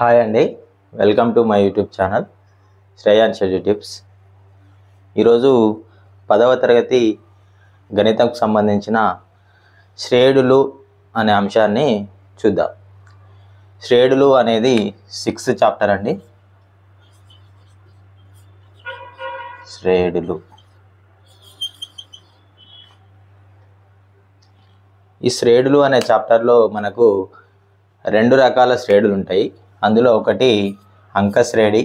Hi అండి, welcome to my YouTube channel Shreyan study tips. ఈరోజు 10వ తరగతి గణితంకు సంబంధించిన శ్రేణులు అనే అంశాన్ని చూద్దాం. శ్రేణులు అనేది 6th చాప్టర్ అండి. శ్రేణులు, ఈ శ్రేణులు అనే చాప్టర్లో మనకు 2 రకాల శ్రేణులు ఉంటాయి. అందులో ఒకటి అంకశ్రేణి,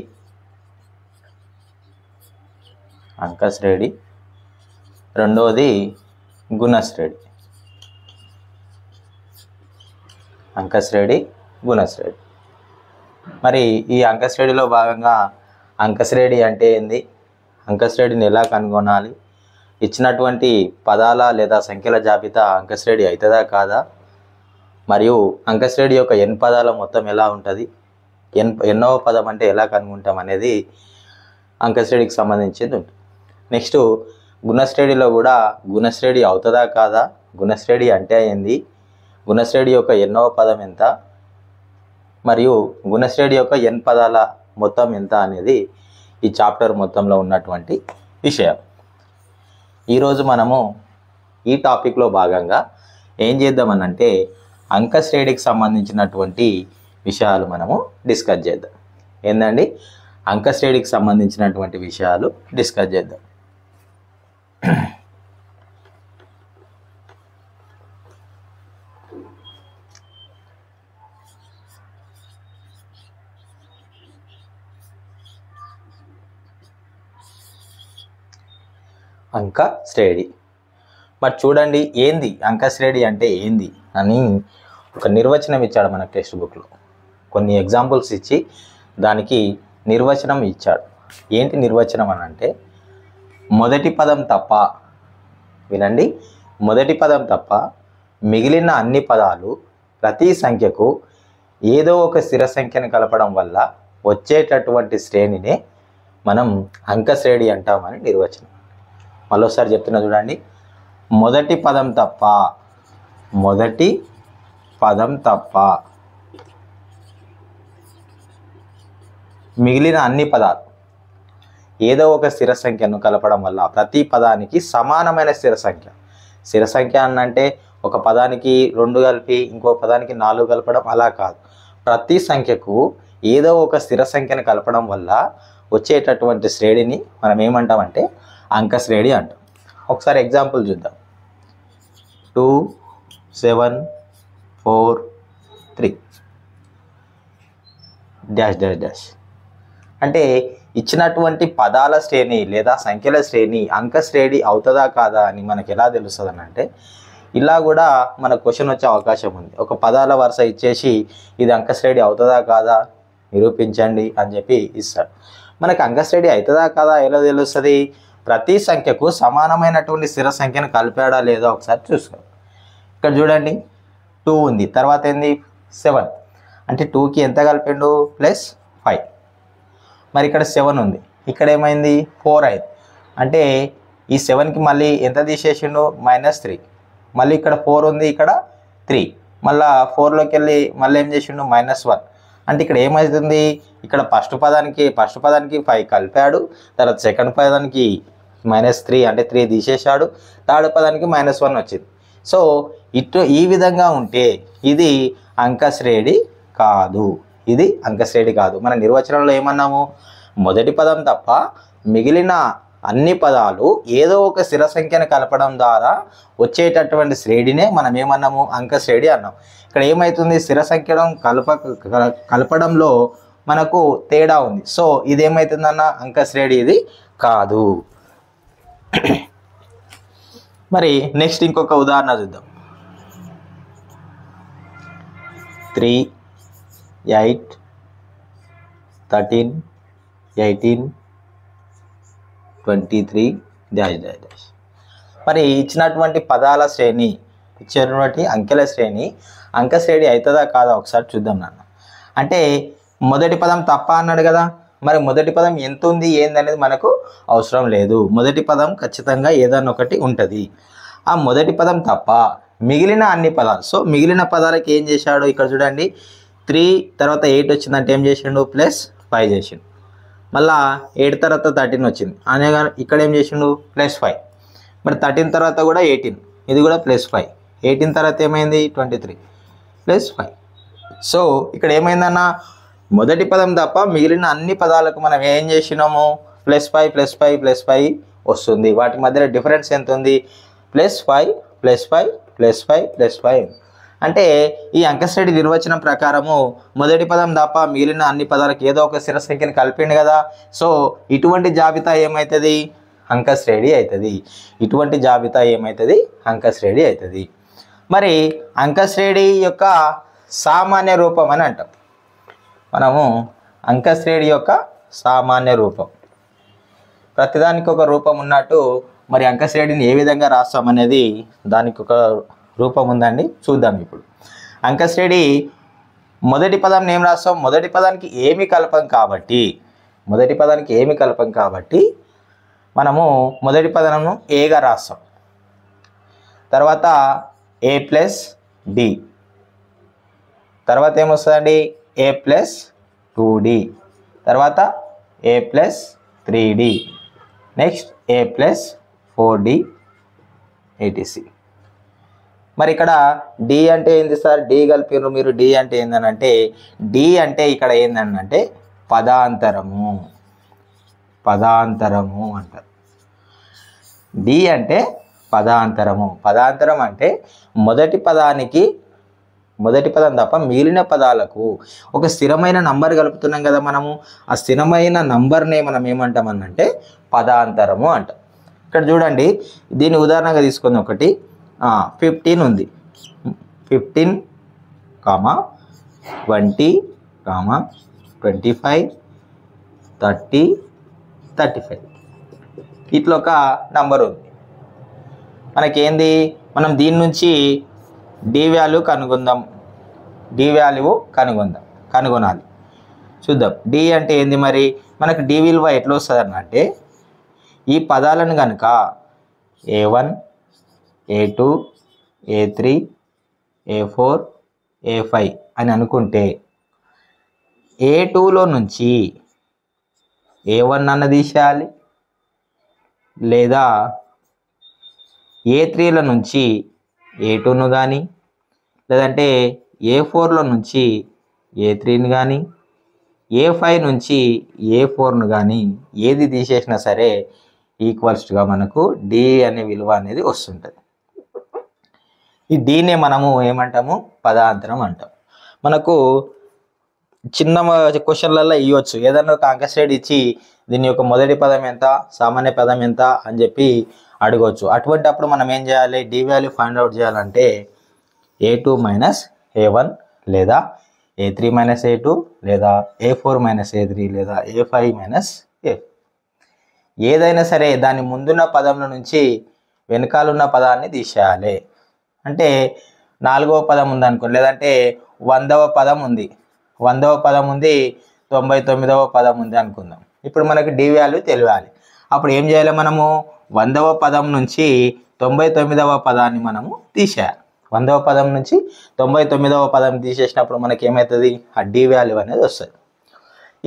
రెండవది గుణశ్రేణి. అంకశ్రేణి, గుణశ్రేణి. మరి ఈ అంకశ్రేణిలో భాగంగా అంకశ్రేణి అంటే ఏంది, అంకశ్రేణిని ఎలా కనుగొనాలి, ఇచ్చినటువంటి పదాల లేదా సంఖ్యల జాబితా అంకశ్రేణి అవుతుందా కాదా, మరియు అంకశ్రేణి యొక్క n పదాల మొత్తం ఎలా ఉంటుంది, ఎన్నవ పదం అంటే ఎలా కనుగొంటాం అనేది అంకశ్రేణికి సంబంధించింది ఉంటుంది. నెక్స్ట్ గుణశ్రేణిలో కూడా గుణశ్రేణి అవుతుందా కాదా, గుణశ్రేణి అంటే ఏంది, గుణశ్రేణి యొక్క ఎన్నవ పదం ఎంత, మరియు గుణశ్రేణి యొక్క n పదాల మొత్తం ఎంత అనేది ఈ చాప్టర్ మొత్తంలో ఉన్నటువంటి విషయం. ఈరోజు మనము ఈ టాపిక్లో భాగంగా ఏం చేద్దామనంటే అంకశ్రేణికి సంబంధించినటువంటి విషయాలు మనము డిస్కస్ చేద్దాం. ఏందండి, అంకశ్రేణికి సంబంధించినటువంటి విషయాలు డిస్కస్ చేద్దాం. అంకశ్రేణి. మరి చూడండి, ఏంది అంకశ్రేణి అంటే ఏంది అని ఒక నిర్వచనం ఇచ్చాడు మన టెక్స్ట్ బుక్లో. కొన్ని ఎగ్జాంపుల్స్ ఇచ్చి దానికి నిర్వచనం ఇచ్చాడు. ఏంటి నిర్వచనం అని అంటే, మొదటి పదం తప్ప, వినండి, మొదటి పదం తప్ప మిగిలిన అన్ని పదాలు ప్రతి సంఖ్యకు ఏదో ఒక స్థిర సంఖ్యను కలపడం వల్ల వచ్చేటటువంటి శ్రేణినే మనం అంకశ్రేణి అంటామని నిర్వచనం. మరోసారి చెప్తున్నా చూడండి, మొదటి పదం తప్ప, మొదటి పదం తప్ప మిగిలిన అన్ని పదాలు ఏదో ఒక స్థిర సంఖ్యను కలపడం వల్ల ప్రతి పదానికి సమానమైన స్థిర సంఖ్య. స్థిర సంఖ్య అంటే ఒక పదానికి 2 కలిపి ఇంకో పదానికి 4 కలపడం అలా కాదు. ప్రతి సంఖ్యకు ఏదో ఒక స్థిర సంఖ్యను కలపడం వల్ల వచ్చేటటువంటి శ్రేణిని మనం ఏమంటామంటే అంకశ్రేణి అంటాం. ఒకసారి ఎగ్జాంపుల్ చూద్దాం. 2 7 4 3 డాష్ డాష్ డాష్ అంటే ఇచ్చినటువంటి పదాల శ్రేణి లేదా సంఖ్యల శ్రేణి అంకశ్రేణి అవుతుందా కాదా అని మనకు ఎలా తెలుస్తుంది అని అంటే, ఇలా కూడా మన క్వశ్చన్ వచ్చే అవకాశం ఉంది. ఒక పదాల వరుస ఇచ్చేసి ఇది అంకశ్రేణి అవుతుందా కాదా నిరూపించండి అని చెప్పి ఇస్తాడు. మనకు అంకశ్రేణి అవుతుందా కాదా ఎలా తెలుస్తుంది, ప్రతి సంఖ్యకు సమానమైనటువంటి స్థిర సంఖ్యను కలిపాడా లేదో ఒకసారి చూసుకో. ఇక్కడ చూడండి 2 ఉంది, తర్వాత ఏంది 7, అంటే 2కి ఎంత కలిపిండు +5. మరి ఇక్కడ 7 ఉంది, ఇక్కడ ఏమైంది 4 అయింది, అంటే ఈ 7కి మళ్ళీ ఎంత తీసేసిండు -3. మళ్ళీ ఇక్కడ 4 ఉంది, ఇక్కడ 3, మళ్ళీ 4లోకి వెళ్ళి మళ్ళీ ఏం చేసిండు -1. అంటే ఇక్కడ ఏమవుతుంది, ఇక్కడ ఫస్ట్ పదానికి 5 కలిపాడు, తర్వాత సెకండ్ పదానికి -3 అంటే 3 తీసేశాడు, థర్డ్ పదానికి -1 వచ్చింది. సో ఈ విధంగా ఉంటే ఇది అంకశ్రేణి కాదు, ఇది అంకశ్రేణి కాదు. మన నిర్వచనంలో ఏమన్నాము, మొదటి పదం తప్ప మిగిలిన అన్ని పదాలు ఏదో ఒక స్థిర సంఖ్యను కలపడం ద్వారా వచ్చేటటువంటి శ్రేణినే మనం ఏమన్నాము అంకశ్రేణి అన్నాం. ఇక్కడ ఏమవుతుంది, స్థిర సంఖ్యను కలపడంలో మనకు తేడా ఉంది. సో ఇది ఏమవుతుందన్న అంకశ్రేణి ఇది కాదు. మరి నెక్స్ట్ ఇంకొక ఉదాహరణ చూద్దాం. 3 8 13 18 23 డాష్ డాష్ డాష్. మరి ఇచ్చినటువంటి పదాల శ్రేణి, ఇచ్చినటువంటి అంకెల శ్రేణి అంకశ్రేణి అవుతుందా కాదా ఒకసారి చూద్దాం నాన్న. అంటే మొదటి పదం తప్ప అన్నాడు కదా, మరి మొదటి పదం ఎంత ఉంది ఏందనేది మనకు అవసరం లేదు. మొదటి పదం ఖచ్చితంగా ఏదన్నా ఒకటి ఉంటుంది. ఆ మొదటి పదం తప్ప మిగిలిన అన్ని పదాలు, సో మిగిలిన పదాలకు ఏం చేశాడు ఇక్కడ చూడండి, 3 తర్వాత 8 వచ్చిందంటే ఏం చేసిండు +5 చేసిండు. మళ్ళా 8 తర్వాత 13 వచ్చింది అనగా ఇక్కడ ఏం చేసిండు +5. మరి 13 తర్వాత కూడా 18, ఇది కూడా +5. 18 తర్వాత ఏమైంది 23 +5. సో ఇక్కడ ఏమైందన్న మొదటి పదం తప్ప మిగిలిన అన్ని పదాలకు మనం ఏం చేసినాము +5 +5 +5 వస్తుంది. వాటి మధ్యలో డిఫరెన్స్ ఎంత ఉంది +5 +5 +5 +5. అంటే ఈ అంకశ్రేణి నిర్వచనం ప్రకారము మొదటి పదం తప్ప మిగిలిన అన్ని పదాలకు ఏదో ఒక స్థిర సంఖ్యను కలిపిండు కదా. సో ఇటువంటి జాబితా ఏమవుతుంది అంకశ్రేణి అవుతుంది. ఇటువంటి జాబితా ఏమవుతుంది అంకశ్రేణి అవుతుంది. మరి అంకశ్రేణి యొక్క సామాన్య రూపం అని అంటాం మనము. అంకశ్రేణి యొక్క సామాన్య రూపం, ప్రతిదానికి ఒక రూపం ఉన్నట్టు మరి అంకశ్రేణిని ఏ విధంగా రాస్తాం అనేది దానికి ఒక రూపం ఉందండి, చూద్దాం ఇప్పుడు. అంకశ్రేణి మొదటి పదం ఏం రాస్తాం, మొదటి పదానికి ఏమి కలపం కాబట్టి, మొదటి పదానికి ఏమి కలపం కాబట్టి మనము మొదటి పదమును ఏగా రాస్తాం. తర్వాత a+d, తర్వాత ఏమొస్తుందండి a+2d, తర్వాత a+3d, నెక్స్ట్ a+4d etc. మరి ఇక్కడ డి అంటే ఏంది సార్, డి కలిపినారు మీరు. డి అంటే ఏందనంటే డి అంటే ఇక్కడ ఏందనంటే పదాంతరము, పదాంతరము అంటారు. డి అంటే పదాంతరము. పదాంతరం అంటే మొదటి పదానికి మొదటి పదం తప్ప మిగిలిన పదాలకు ఒక స్థిరమైన నంబర్ కలుపుతున్నాం కదా మనము. ఆ స్థిరమైన నంబర్నే మనం ఏమంటామనంటే పదాంతరము అంటాం. ఇక్కడ చూడండి, దీన్ని ఉదాహరణగా తీసుకుందాం. ఒకటి 15 ఉంది, 15, 20, 25, 30, 35 ఇట్లా ఒక నంబర్ ఉంది మనకేంది. మనం దీని నుంచి డి వాల్యూ కనుగొందాం, డి వాల్యూ కనుగొనాలి. చూద్దాం డి అంటే ఏంది. మరి మనకు డి విలువ ఎట్లా వస్తుంది అన్నట్టే ఈ పదాలను కనుక a1 a2 a3 a4 a5 అని అనుకుంటే a2లో నుంచి a1 అన్న తీసేయాలి, లేదా a3లో నుంచి a2ను కానీ, లేదంటే a4లో నుంచి a3ని కానీ, a5 నుంచి a4ను కానీ ఏది తీసేసినా సరే ఈక్వల్స్గా మనకు డి అనే విలువ అనేది వస్తుంటుంది. ఈ దీన్నే మనము ఏమంటాము పదాంతరం అంటాం. మనకు చిన్న క్వశ్చన్లలో ఇవ్వచ్చు, ఏదన్నా ఒక అంకశ్రేణి ఇచ్చి దీని యొక్క మొదటి పదం ఎంత, సామాన్య పదం ఎంత అని చెప్పి అడగవచ్చు. అటువంటి అప్పుడు మనం ఏం చేయాలి, డి వాల్యూ ఫైండ్ అవుట్ చేయాలంటే a2 - a1 లేదా a3 - a2 లేదా a4 - a3 లేదా a5 - a. ఏదైనా సరే దాని ముందున్న పదంలో నుంచి వెనకాలన్న పదాన్ని తీసేయాలి. అంటే 4వ పదం ఉంది అనుకోండి, లేదంటే 100వ పదం ఉంది, 100వ పదం ఉంది, 99వ పదం ఉంది అనుకుందాం. ఇప్పుడు మనకి డి వాల్యూ తెలియాలి. అప్పుడు ఏం చేయాలి, మనము 100వ పదం నుంచి 99వ పదాన్ని మనము తీసేయాలి. 100వ పదం నుంచి 99వ పదం తీసేసినప్పుడు మనకి ఏమవుతుంది, ఆ డి వాల్యూ అనేది వస్తుంది.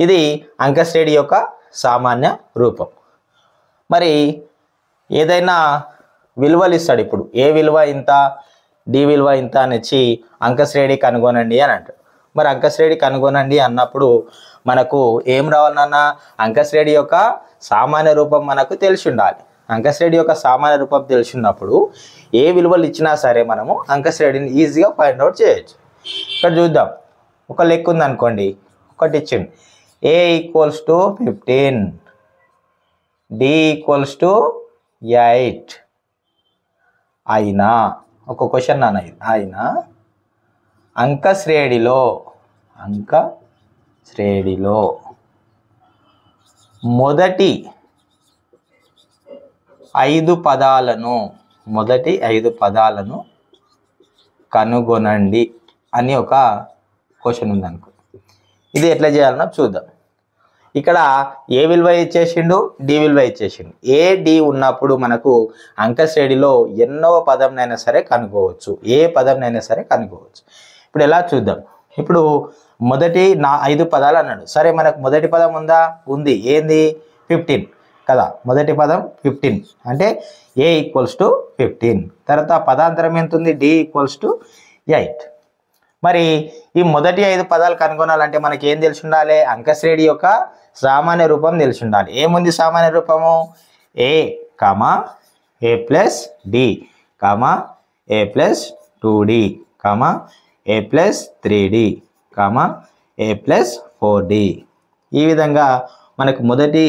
ఇది అంకశ్రేణి యొక్క సామాన్య రూపం. మరి ఏదైనా విలువలు ఇస్తాడు, ఇప్పుడు ఏ విలువ ఇంత, డి విలువ ఇంత అని ఇచ్చి అంకశ్రేణి కనుగొనండి అని అంటాడు. మరి అంకశ్రేణి కనుగొనండి అన్నప్పుడు మనకు ఏం రావాలన్న, అంకశ్రేణి యొక్క సామాన్య రూపం మనకు తెలిసి ఉండాలి. అంకశ్రేణి యొక్క సామాన్య రూపం తెలిసి ఉన్నప్పుడు ఏ విలువలు ఇచ్చినా సరే మనము అంకశ్రేణిని ఈజీగా ఫైండ్ అవుట్ చేయొచ్చు. ఇక్కడ చూద్దాం, ఒక లెక్క ఉంది అనుకోండి, ఒకటి ఇచ్చింది a = 15, d = 8 అయినా, ఒక క్వశ్చన్ అన్న ఇది, అయినా అంకశ్రేణిలో మొదటి 5 పదాలను కనుగొనండి అని ఒక క్వశ్చన్ ఉందనుకో. ఇది ఎట్లా చేయాలన్నా చూద్దాం. ఇక్కడ ఏ విలువ ఇచ్చేసిండు, డి విలువ ఇచ్చేసిండు. ఏ డి ఉన్నప్పుడు మనకు అంకశ్రేణిలో ఎన్నవ పదంనైనా సరే కనుక్కోవచ్చు, ఏ పదంనైనా సరే కనుక్కోవచ్చు. ఇప్పుడు ఎలా చూద్దాం, ఇప్పుడు మొదటి 5 పదాలు అన్నాడు. సరే మనకు మొదటి పదం ఉందా? ఉంది. ఏంది? 15 కదా. మొదటి పదం 15 అంటే A = 15. తర్వాత పదాంతరం ఎంత ఉంది? D = 8. మరి ఈ మొదటి 5 పదాలు కనుగొనాలంటే మనకి ఏం తెలిసి ఉండాలి? అంకశ్రేణి యొక్క సామాన్య రూపం తెలిసి ఉండాలి. ఏముంది సామాన్య రూపము? A, A + D, A + 2D, A + 3D, A + 4D. ఈ విధంగా మనకు మొదటి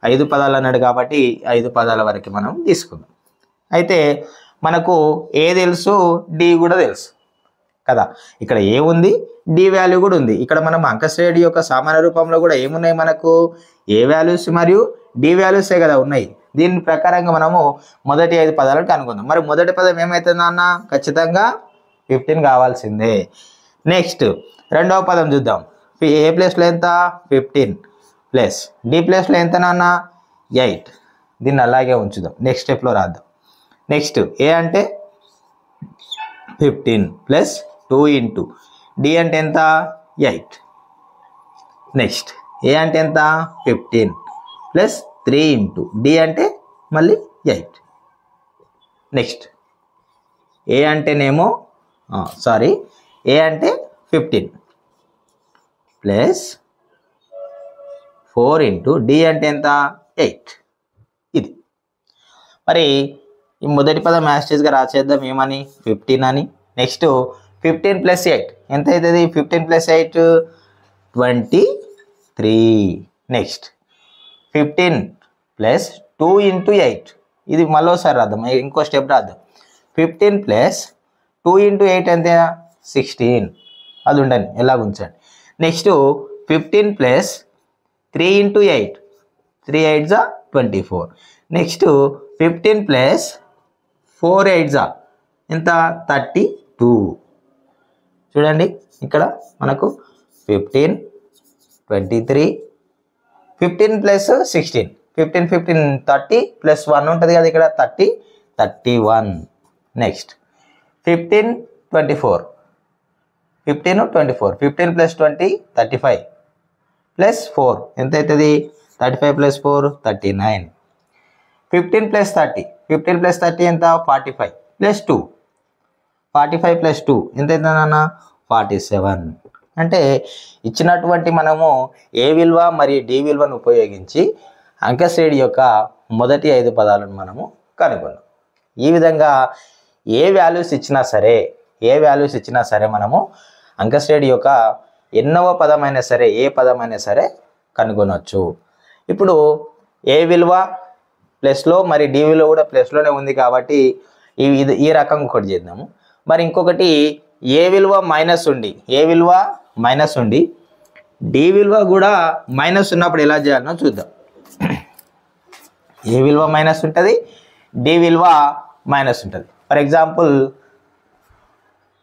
5 పదాలు అన్నాడు కాబట్టి 5 పదాల వరకు మనం తీసుకుందాం. అయితే మనకు ఏ తెలుసు, డి కూడా తెలుసు కదా. ఇక్కడ ఏ ఉంది, డి వాల్యూ కూడా ఉంది. ఇక్కడ మనం అంకశ్రేణి యొక్క సామాన్య రూపంలో కూడా ఏమున్నాయి? మనకు ఏ వాల్యూస్ మరియు డి వాల్యూసే కదా ఉన్నాయి. దీని ప్రకారంగా మనము మొదటి 5 పదాలను కనుక్కుందాం. మరి మొదటి పదం ఏమవుతుంది అన్న? ఖచ్చితంగా 15 కావాల్సిందే. నెక్స్ట్ రెండవ పదం చూద్దాం. ఏ ప్లేస్లో ఎంత? 15 ప్లస్ డి ప్లేస్లో ఎంత నాన్న? 8. దీన్ని అలాగే ఉంచుదాం. నెక్స్ట్ స్టెప్లో రాద్దాం. నెక్స్ట్ ఏ అంటే 15 ప్లస్ 2 ఇంటూ డి అంటే ఎంత? 8. నెక్స్ట్ ఏ అంటే ఎంత? 15 ప్లస్ 3 ఇంటూ డి అంటే మళ్ళీ 8. నెక్స్ట్ ఏ అంటేనేమో ఏ అంటే 15 ప్లస్ 4 ఇంటూ డి అంటే ఎంత? 8. ఇది మరి ఈ మొదటి పదం యాస్టేజ్గా రాసేద్దాం. ఏమని? 15 అని. నెక్స్ట్ 15 + 8 ఎంత అవుతుంది? 15 + 8 23. Next 15 plus 2 into 8. ఇది మళ్ళీసారి రాద్దాం, ఇంకో స్టెప్ రాద్దాం. 15 ప్లస్ 2 ఇంటూ 8 ఎంత? 16. అది ఉండండి, ఎలా ఉంచండి. Next 15 plus 3 into 8. 3 8 = 24. Next 15 plus 4 8 ఎంత? 32. చూడండి ఇక్కడ మనకు 15 23 15 ప్లస్ 16 15 15 30 ప్లస్ 1 ఉంటుంది కదా ఇక్కడ 30 31. నెక్స్ట్ 15 24 15 24 15 ప్లస్ 20 35 ప్లస్ 4 ఎంత అవుతుంది? 35 ప్లస్ 4 39. 15 ప్లస్ 30 15 ప్లస్ 30 ఎంత? 45 ప్లస్ 2 45 ప్లస్ 2 ఎంత అవుతుందన్న? 47. అంటే ఇచ్చినటువంటి మనము ఏ విలువ మరియు డి విలువను ఉపయోగించి అంకశ్రేణి యొక్క మొదటి 5 పదాలను మనము కనుగొన్నాం. ఈ విధంగా ఏ వాల్యూస్ ఇచ్చినా సరే మనము అంకశ్రేణి యొక్క ఎన్నవ పదమైనా సరే ఏ పదమైనా సరే కనుగొనవచ్చు. ఇప్పుడు ఏ విలువ ప్లస్లో మరి డి విలువ కూడా ప్లస్లోనే ఉంది కాబట్టి ఈ రకంగా ఒకటి చేద్దాము. మరి ఇంకొకటి ఏ విలువ మైనస్ ఉండి డి విలువ కూడా మైనస్ ఉన్నప్పుడు ఎలా చేయాలనో చూద్దాం. ఏ విలువ మైనస్ ఉంటుంది, డి విలువ మైనస్ ఉంటుంది. ఫర్ ఎగ్జాంపుల్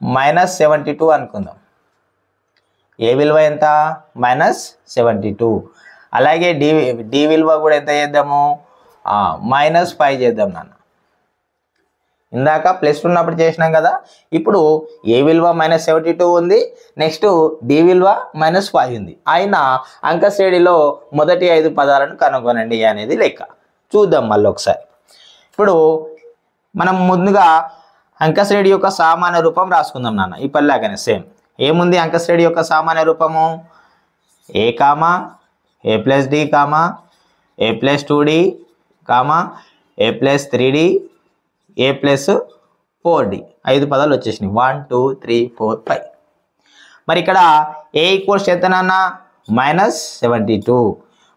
-72 అనుకుందాం. ఏ విలువ ఎంత? -72. అలాగే డి విలువ కూడా ఎంత చేద్దాము? -5 చేద్దాం నాన్న. ఇందాక ప్లస్ ఉన్నప్పుడు చేసినాం కదా. ఇప్పుడు ఏ విలువ -72 ఉంది, నెక్స్ట్ డి విలువ -5 ఉంది. అయినా అంకశ్రేణిలో మొదటి 5 పదాలను కనుగొనండి అనేది లెక్క. చూద్దాం మళ్ళీ ఒకసారి. ఇప్పుడు మనం ముందుగా అంకశ్రేణి యొక్క సామాన్య రూపం రాసుకుందాం నాన్న. ఇప్పటిలాగానే సేమ్. ఏముంది అంకశ్రేణి యొక్క సామాన్య రూపము? A, A + D, A + 2D, A + 3D, A + 4D. 5 పదాలు వచ్చేసినాయి. 1 2 3 4 5. మరి ఇక్కడ A = ఎంత నాన్న? -72.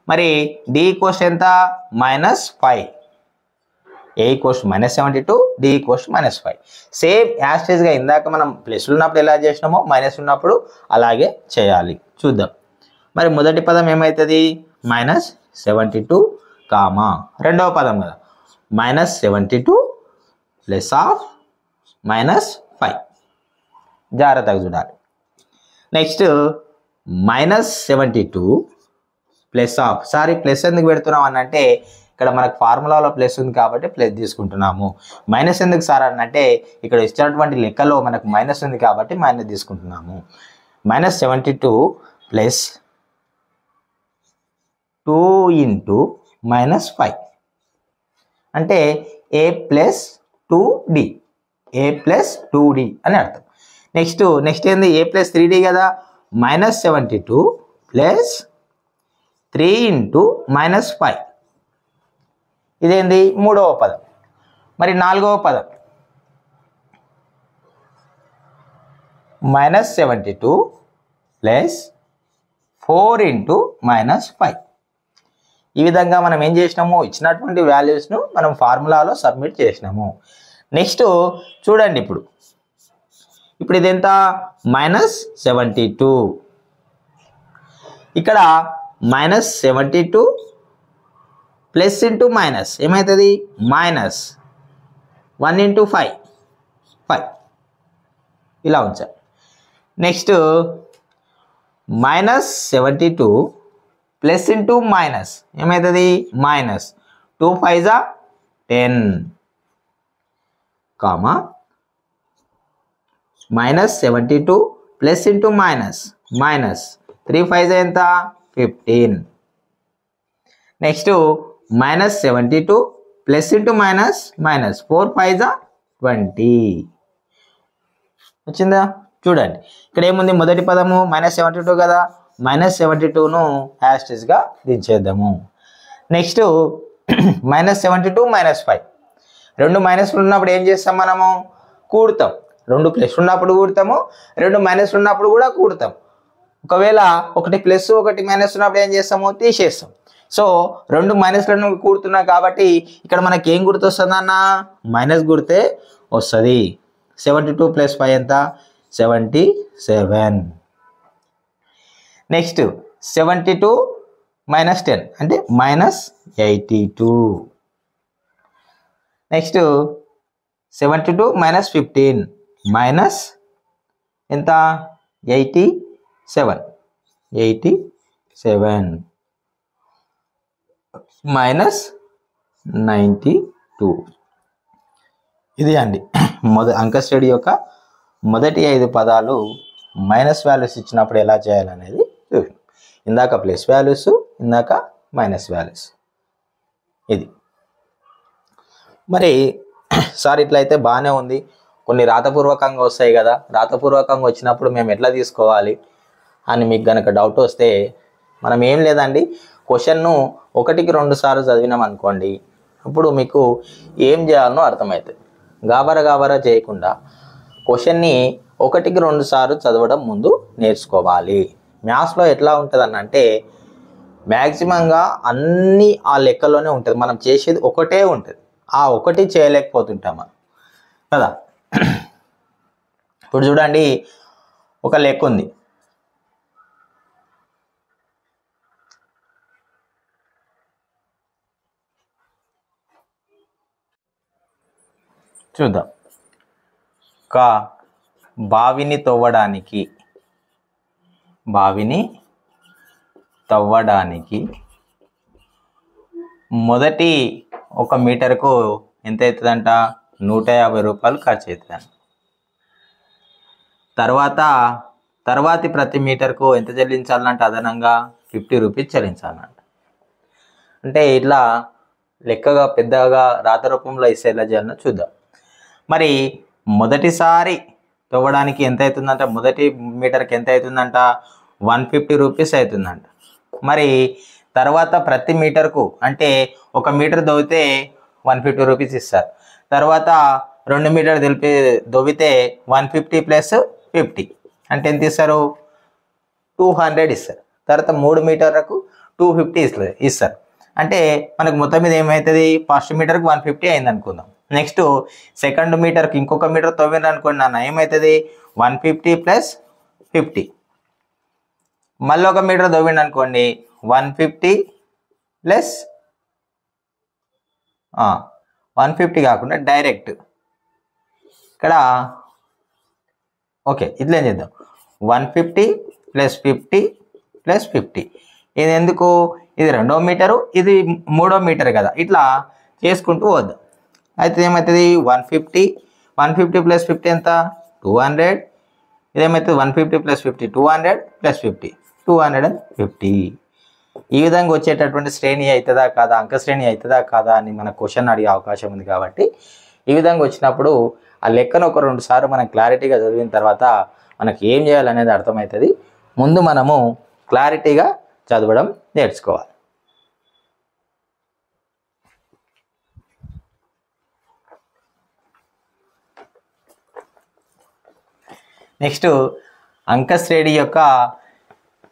మరి D = ఎంత? -5. A = -72, D = -5. సేమ్ యాస్టేజ్గా ఇందాక మనం ప్లస్ ఉన్నప్పుడు ఎలా చేసినామో మైనస్ ఉన్నప్పుడు అలాగే చేయాలి. చూద్దాం. మరి మొదటి పదం ఏమవుతుంది? -72, రెండవ పదం కదా -72 ప్లస్ ఆఫ్ -5. జాగ్రత్తగా చూడాలి. నెక్స్ట్ -72 ప్లస్ ఆఫ్ ప్లస్ ఎందుకు పెడుతున్నాం అని అంటే ఇక్కడ మనకు ఫార్ములాలో ప్లస్ ఉంది కాబట్టి ప్లస్ తీసుకుంటున్నాము. మైనస్ ఎందుకు సార్ అనంటే ఇక్కడ ఇచ్చినటువంటి లెక్కలో మనకు మైనస్ ఉంది కాబట్టి మైనస్ తీసుకుంటున్నాము. -72 ప్లస్ 2 ఇంటూ -5 అంటే a ప్లస్ 2d అని అర్థం. నెక్స్ట్ ఏంది a ప్లస్ 3d కదా, -72 ప్లస్ 3 ఇంటూ -5 ఇదేంది మూడవ పదం. మరి నాలుగవ పదం -72 ప్లస్ 4 ఇంటూ -5. ఈ విధంగా మనం ఏం చేసినాము, ఇచ్చినటువంటి వాల్యూస్ను మనం ఫార్ములాలో సబ్మిట్ చేసినాము. నెక్స్ట్ చూడండి, ఇప్పుడు ఇది ఎంత, -72. ఇక్కడ -72 ప్లస్ ఇంటూ మైనస్ ఏమవుతుంది, -1 ఇంటూ 5 ఇలా ఉంచాలి. నెక్స్ట్ -72 ప్లస్ ఇంటూ మైనస్ ఏమవుతుంది, -2 5 10 కామా -72 ప్లస్ ఇంటూ మైనస్ -3 5 ఎంత 15. నెక్స్ట్ -72 ప్లస్ ఇంటూ మైనస్ 4 5 20 వచ్చిందా. చూడండి ఇక్కడ ఏముంది, మొదటి పదము -72 కదా, -72ను యాస్టిస్గా దించేద్దాము. నెక్స్ట్ -72 -5 రెండు మైనస్లు ఉన్నప్పుడు ఏం చేస్తాం, మనము కూడతాం. రెండు ప్లస్ ఉన్నప్పుడు కూడతాము, రెండు మైనస్లు ఉన్నప్పుడు కూడా కూడతాం. ఒకవేళ ఒకటి ప్లస్ ఒకటి మైనస్ ఉన్నప్పుడు ఏం చేస్తాము, తీసేస్తాం. సో రెండు మైనస్లను కూడుతున్నాం కాబట్టి ఇక్కడ మనకి ఏం గుర్తు వస్తుంది అన్న, మైనస్ గుర్తే వస్తుంది. 72 ప్లస్ 5 ఎంత 77. నెక్స్ట్ 72 -10 అంటే -82. నెక్స్ట్ 72 -15 మైనస్ ఎంత 87 -92. ఇది అండి అంక స్టడీ యొక్క మొదటి 5 పదాలు మైనస్ వాల్యూస్ ఇచ్చినప్పుడు ఎలా చేయాలనేది చూద్దాం. ఇందాక ప్లస్ వాల్యూస్, ఇందాక మైనస్ వాల్యూస్. ఇది మరి సార్ ఇట్లయితే బాగానే ఉంది, కొన్ని రాతపూర్వకంగా వస్తాయి కదా, రాతపూర్వకంగా వచ్చినప్పుడు మేము ఎట్లా తీసుకోవాలి అని మీకు కనుక డౌట్ వస్తే మనం ఏం లేదండి, క్వశ్చన్ను 1కి 2 సార్లు చదివినాం అనుకోండి, అప్పుడు మీకు ఏం చేయాలనో అర్థమవుతుంది. గాబరా చేయకుండా క్వశ్చన్ని 1కి 2 సార్లు చదవడం ముందు నేర్చుకోవాలి. మ్యాథ్స్లో ఎట్లా ఉంటుంది అంటే మ్యాక్సిమంగా అన్నీ ఆ లెక్కలోనే ఉంటుంది, మనం చేసేది ఒకటే ఉంటుంది, ఆ ఒకటి చేయలేకపోతుంటాం కదా. ఇప్పుడు చూడండి, ఒక లెక్క ఉంది, చూద్దాం. ఒక బావిని తవ్వడానికి మొదటి 1 మీటర్కు ఎంత అవుతుందంట, 150 రూపాయలు ఖర్చు అవుతుందంట. తర్వాతి ప్రతి మీటర్కు ఎంత చెల్లించాలంటే అదనంగా 50 రూపీస్ చెల్లించాలంట. అంటే ఇట్లా లెక్కగా పెద్దగా రాత రూపంలో ఇస్తే ఎలా చేయాలనో చూద్దాం. మరి మొదటిసారి తవ్వడానికి ఎంత అవుతుందంట, మొదటి మీటర్కి ఎంత అవుతుందంట, 150 రూపీస్ అవుతుందంట. మరి తర్వాత ప్రతి మీటర్కు అంటే 1 మీటర్ దవ్వితే 150 రూపీస్ ఇస్తారు. తర్వాత 2 మీటర్ దవ్వితే 150 ప్లస్ 50 అంటే ఎంత ఇస్తారు, 200 ఇస్తారు. తర్వాత 3 మీటర్లకు 250 ఇస్తారు. అంటే మనకు మొత్తం మీద ఏమవుతుంది, ఫస్ట్ మీటర్కి 150 అయింది అనుకుందాం. నెక్స్ట్ సెకండ్ మీటర్కి ఇంకొక మీటర్ తవ్విండ్రు అనుకోండి నాన్న, ఏమవుతుంది 150 ప్లస్ 50. మళ్ళీ 1 మీటర్ తవ్విండు అనుకోండి 150 ప్లస్ 150 కాకుండా డైరెక్ట్ ఇక్కడ ఓకే ఇట్లా ఏం చేద్దాం, 150 ప్లస్ 50 ప్లస్ 50. ఇది ఎందుకు, ఇది 2వ మీటరు, ఇది 3వ మీటర్ కదా, ఇట్లా చేసుకుంటూ వద్దాం. అయితే ఏమవుతుంది 150 ప్లస్ 50 ఎంత 200 ఇదేమైతుంది 150 + 50 200 + 50 250. ఈ విధంగా వచ్చేటటువంటి శ్రేణి అవుతుందా కాదా, అంక శ్రేణి అవుతుందా కాదా అని మన క్వశ్చన్ అడిగే అవకాశం ఉంది. కాబట్టి ఈ విధంగా వచ్చినప్పుడు ఆ లెక్కను ఒక 2 సార్లు మనం క్లారిటీగా చదివిన తర్వాత మనకి ఏం చేయాలనేది అర్థమవుతుంది. ముందు మనము క్లారిటీగా చదవడం నేర్చుకోవాలి. నెక్స్ట్ అంకశ్రేణి యొక్క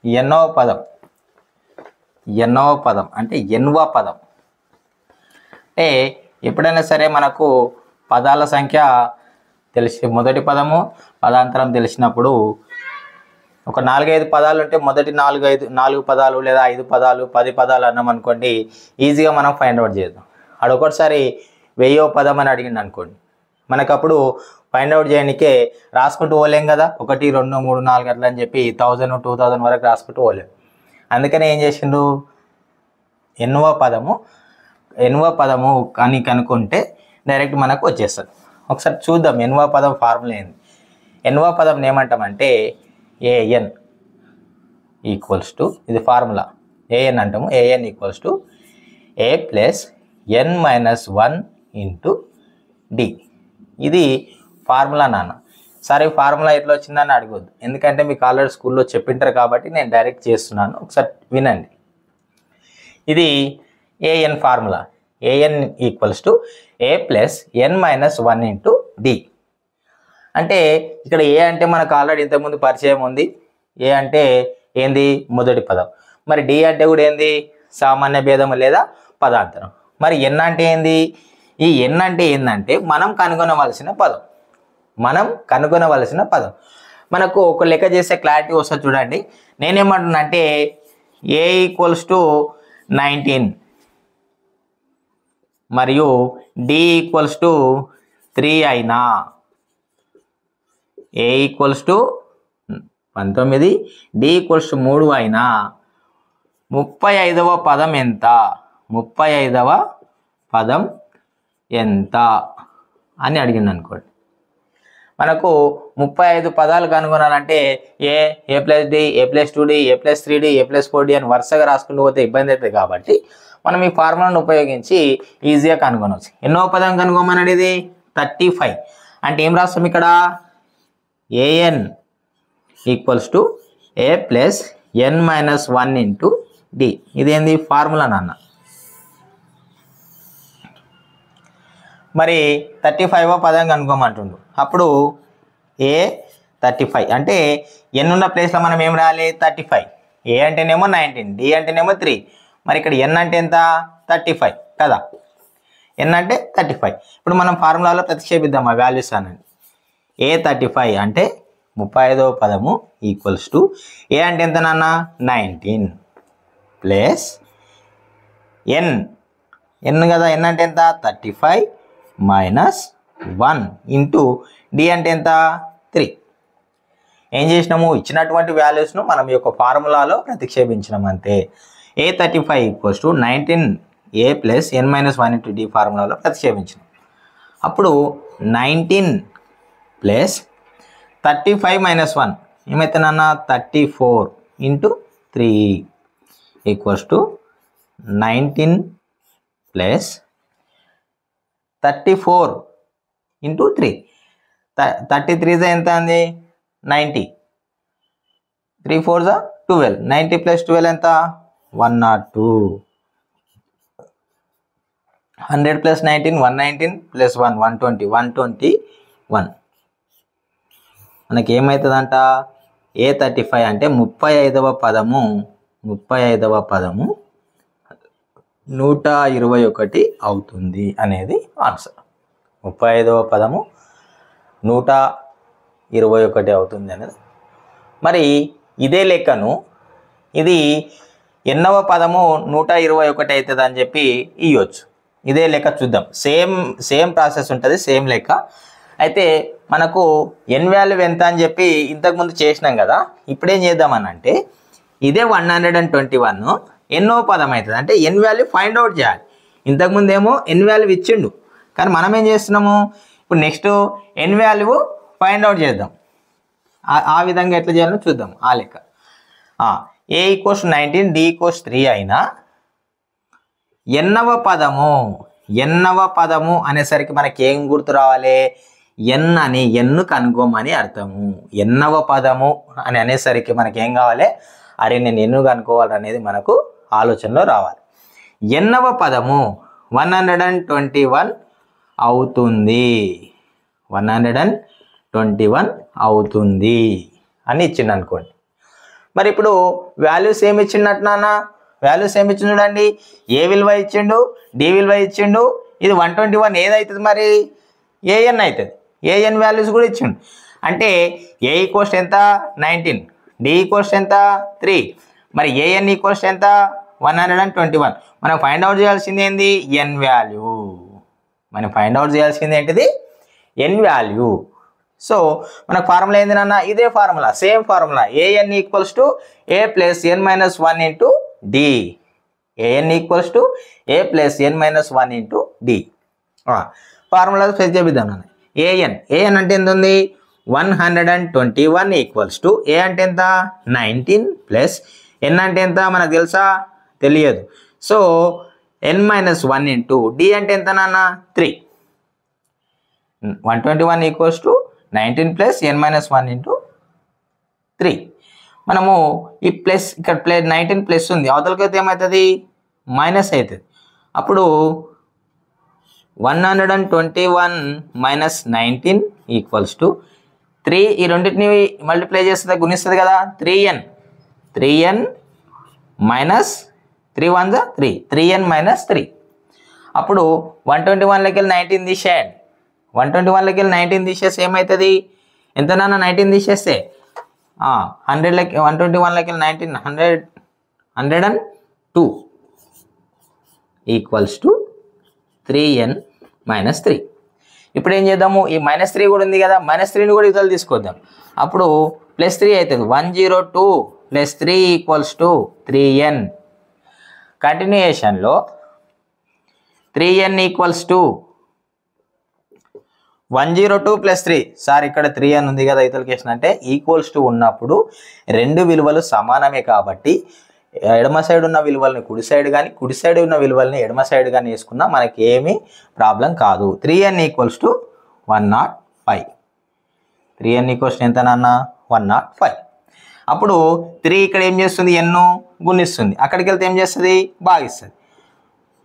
ఎన్నవ పదం అంటే ఎన్వ పదం. అంటే ఎప్పుడైనా సరే మనకు పదాల సంఖ్య తెలిసి మొదటి పదము పదాంతరం తెలిసినప్పుడు ఒక 4-5 పదాలు ఉంటే మొదటి 4 పదాలు లేదా 5 పదాలు 10 పదాలు అన్నాం అనుకోండి, ఈజీగా మనం ఫైండ్ అవుట్ చేద్దాం. అడొకటిసారి 1000వ పదం అని అడిగింది అనుకోండి, మనకప్పుడు ఫైండ్ అవుట్ చేయడానికే రాసుకుంటూ పోలేం కదా, 1 2 3 4 అట్లా అని చెప్పి 1000 2000 వరకు రాసుకుంటూ పోలేం. అందుకని ఏం చేసిండు, ఎన్వ పదము అని కనుక్కుంటే డైరెక్ట్ మనకు వచ్చేస్తుంది. ఒకసారి చూద్దాం ఎన్వ పదం ఫార్ములా ఏంది. ఎన్వ పదం ఏమంటామంటే ఏఎన్ ఈక్వల్స్ టు, ఇది ఫార్ములా ఏఎన్ అంటాము, a n equals to a plus N minus 1 into d. ఇది ఫార్ములా నాన్న. సరే ఫార్ములా ఎట్లా వచ్చిందని అడగొద్దు, ఎందుకంటే మీకు ఆల్రెడీ స్కూల్లో చెప్పింటారు కాబట్టి నేను డైరెక్ట్ చేస్తున్నాను. ఒకసారి వినండి. ఇది a n formula, a n equals to a plus N minus 1 into d. అంటే ఇక్కడ ఏ అంటే మనకు ఆల్రెడీ ఇంతకుముందు పరిచయం ఉంది. ఏ అంటే ఏంది, మొదటి పదం. మరి డి అంటే కూడా ఏంది, సామాన్య భేదము లేదా పదాంతరం. మరి ఎన్ అంటే ఏంది, ఈ ఎన్ అంటే ఏంటంటే మనం కనుగొనవలసిన పదం. మనకు ఒక లెక్క చేసే క్లారిటీ వస్తుంది చూడండి. నేనేమంటున్నా అంటే ఏ ఈక్వల్స్ టు 19 మరియు డి ఈక్వల్స్ టు 3 అయినా, A equals to 19 D equals to 3 అయినా 35వ పదం ఎంత, 35వ పదం ఎంత అని అడిగింది అనుకోండి. మనకు 35 పదాలు కనుగొనాలంటే ఏ ప్లస్ డి, ఏ ప్లస్ 2డి, ఏ ప్లస్ 3డి, ఏ ప్లస్ 4డి అని వరుసగా రాసుకుంటూ పోతే ఇబ్బంది అవుతుంది. కాబట్టి మనం ఈ ఫార్ములాను ఉపయోగించి ఈజీగా కనుగొనవచ్చు. ఎన్నో పదం కనుగొమని ఇది 35. అంటే ఏం రాస్తాం ఇక్కడ, a n equals to a plus N minus 1 into d. ఇదేంది ఫార్ములా నాన్న. మరి 35వ పదం కనుక్కోమంటుండు. అప్పుడు ఏ 35 అంటే ఎన్ ఉన్న ప్లేస్లో మనం ఏం రాయాలి, 35. ఏ అంటేనేమో 19, డి అంటేనేమో 3. మరి ఇక్కడ ఎన్ అంటే ఎంత, 35 కదా. ఎన్ అంటే 35. ఇప్పుడు మనం ఫార్ములాలో ప్రతిక్షేపిద్దాం ఆ వాల్యూస్ అనండి. ఏ 35 అంటే 35వ పదము ఈక్వల్స్ టు ఏ అంటే ఎంత నాన్న, 19 ప్లస్ ఎన్ కదా, ఎన్ అంటే ఎంత 35 మైనస్ 1 ఇంటూ డి అంటే ఎంత 3. ఏం చేసినాము, ఇచ్చినటువంటి వాల్యూస్ను మనం ఈ యొక్క ఫార్ములాలో ప్రతిక్షేపించినాం అంతే. A 35 equals to 19 A plus N minus 1 into D ఫార్ములాలో ప్రతిక్షేపించినాం. అప్పుడు 19 ప్లస్ 35 మైనస్ 1 ఏమైతుందన్న 34 into 3 equals to 19 plus 34 into 3. 33 ఎంత అంది 90, 3 4 12, 90 ప్లస్ 12 ఎంత 102, 100 ప్లస్ 19 119 ప్లస్ 1 120 121. మనకి ఏమవుతుందంట, ఏ 35 అంటే 35వ పదము 121 అవుతుంది అనేది ఆన్సర్. 35వ పదము 121 అవుతుంది అనేది. మరి ఇదే లెక్కను ఇది ఎన్నవ పదము 121 అవుతుంది అని చెప్పి ఇవ్వచ్చు. ఇదే లెక్క చూద్దాం. సేమ్ ప్రాసెస్ ఉంటుంది, సేమ్ లెక్క. అయితే మనకు ఎన్ వాల్యూ ఎంత అని చెప్పి ఇంతకుముందు చేసినాం కదా. ఇప్పుడేం చేద్దామని అంటే ఇదే 121 ఎన్నో పదం అవుతుంది అంటే ఎన్ వాల్యూ ఫైండ్ అవుట్ చేయాలి. ఇంతకుముందు ఏమో ఎన్ వాల్యూ ఇచ్చిండు, కానీ మనం ఏం చేస్తున్నాము ఇప్పుడు నెక్స్ట్ ఎన్ వాల్యూ ఫైండ్ అవుట్ చేద్దాం. ఆ విధంగా ఎట్లా చేయాలో చూద్దాం. ఆ లెక్క a = 19 d = 3 అయినా ఎన్నవ పదము అనేసరికి మనకి ఏం గుర్తు రావాలి? n అని n కనుగోమని అర్థము. ఎన్నవ పదము అని అనేసరికి మనకి ఏం కావాలి? అరే నేను ఎన్ను కనుక్కోవాలనేది మనకు ఆలోచనలో రావాలి. ఎన్నవ పదము 121 అవుతుంది. 121 అవుతుంది అని ఇచ్చిండు అనుకోండి. మరి ఇప్పుడు వాల్యూస్ ఏమి ఇచ్చిండట నాన్న? వాల్యూస్ ఏమి ఇచ్చిండు చూడండి. ఏ విలువ ఇచ్చిండు, డి విలువ ఇచ్చిండు. ఇది 121 ఏదవుతుంది మరి? an అవుతుంది. an వాల్యూస్ కూడా ఇచ్చిండు. అంటే a = ఎంత? 19. d = ఎంత? 3. మరి an = ఎంత? 121. మనం ఫైండ్ అవుట్ చేయాల్సింది ఏంది? n value. మనం ఫైండ్ అవుట్ చేయాల్సింది ఏంటిది? n value. సో మనకు ఫార్ములా ఏంది నాన్న? ఇదే formula, same formula. an = a + n - 1 × d. an = a + n - 1 × d. Formula fetch చేద్దాం నాన్న. an అంటే ఎంత ఉంది? 121 = a అంటే ఎంత? 19 ప్లస్ n అంటే ఎంత మనకు తెలుసా? తెలియదు. సో n - 1 × d అంటే ఎంత నాన్న? 3. 121 = 19 ప్లస్ n - 1 × 3. మనము ఈ ప్లస్ ఇక్కడ 19 ప్లస్ ఉంది, అవతలకైతే ఏమవుతుంది? మైనస్ అవుతుంది. అప్పుడు 121 - 19 = 3. ఈ రెండింటిని మల్టిప్లై చేస్తుంది, గుణిస్తుంది కదా. 3n - 3 1 3. 3n - 3. అప్పుడు 121లోకి 19 తీసేయండి. 121లోకి 19 తీసేస్తే ఏమవుతుంది? ఎంత నాన్న? 19 తీసేస్తే 100లోకి 121లోకి 19 102 = 3n - 3. ఇప్పుడు ఏం చేద్దాము? ఈ -3 కూడా ఉంది కదా, -3ని కూడా ఇతలు తీసుకొద్దాం. అప్పుడు +3 అవుతుంది. 102 + 3 = 3n. కంటిన్యూయేషన్లో 3n = 102 + 3. సార్ ఇక్కడ 3n ఉంది కదా, ఇతలకి వేసిన అంటే = ఉన్నప్పుడు రెండు విలువలు సమానమే కాబట్టి ఎడమ సైడ్ ఉన్న విలువల్ని కుడి సైడ్ కానీ, కుడి సైడ్ ఉన్న విలువల్ని ఎడమ సైడ్ కానీ వేసుకున్నా మనకి ఏమీ ప్రాబ్లం కాదు. 3n = 105. 3n = ఎంత నాన్న? 105. అప్పుడు 3 ఇక్కడ ఏం చేస్తుంది? n గుణిస్తుంది. అక్కడికి వెళ్తే ఏం చేస్తుంది? భాగిస్తుంది.